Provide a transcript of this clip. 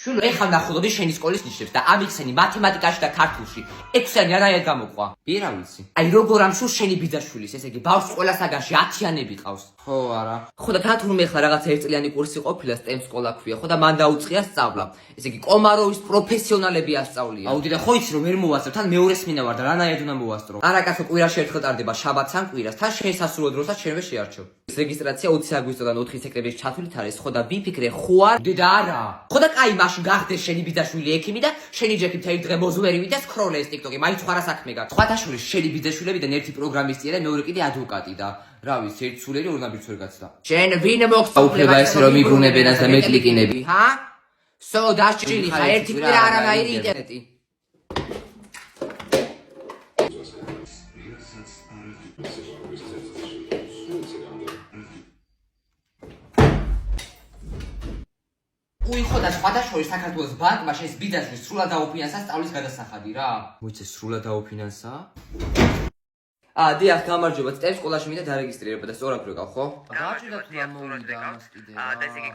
შულო, ეხლა ნახულობდი შენი სკოლის ნიშნებს და ამიხსენი მათემატიკაში და ქართულში 6-იანი არაერთ გამოყვა. პირა ვიცი. აი როგორ ამშულ შენი ბიძაშვილის, ესე იგი ბავშვს ყველა საგანში 10-იანები ყავს. ხო, არა. ხო და თათურმე ეხლა რაღაცა ერთწლიანი კურსი ყოფილა, STEM სკოლა ქვია, ხო და მან დაუწყია სწავლა. ესე იგი კომაროვის პროფესიონალები ასწავლია. აუდი და ხო იცი რომ ვერ მოვასწრო, თან მეორე სმინა ვარ და რანაირად უნდა მოვასწრო. არა კაცო, კვირაში ერთხელ ტარდება შაბათს ან კვირას, თან შენ სასურველ დროსაც შენვე შეარჩევ. რეგისტრაცია 20 აგვისტოდან 4 სექტემბრის ჩათვლით არის, ხო და ვიფიქრე ხوار დედა არა. ხო და კაი მაშინ გახდეს შენი ბიძაშვილი ექიმი და შენი ჯექი მთელი დღე მოზვერივი და სკროლეს TikTok-ი, მაინც ხარა საქმე გაქვს. სხვათაშორის შენი ბიძაშვილებიდან ერთი პროგრამისტია და მეორე კიდე ადვოკატი და რა ვიცი, ერთი სულიერი ორ ნაბიჯს ვერ გაცდა. შენ ვინ მოგწონს? აუფლება ესე რომ მიბრუნებენას და მეკლიკინები. ჰა? სო დასჭილი ხა ერთი კვირა არანაირი ინტერნეტი. უი ხო და სხვადასხვა საქართველოს ბანკმა შენს ბიძაშვილს სრულად დაუფინანსა სწავლის გადასახადი რა. მოიცე სრულად დაუფინანსა? დიახ, გამარჯობა. STEM სკოლაში მინდა დარეგისტრირება და სწორად ვიყავ, ხო? რა ჭირდა თუ არ მოვიდა ამას კიდე რა.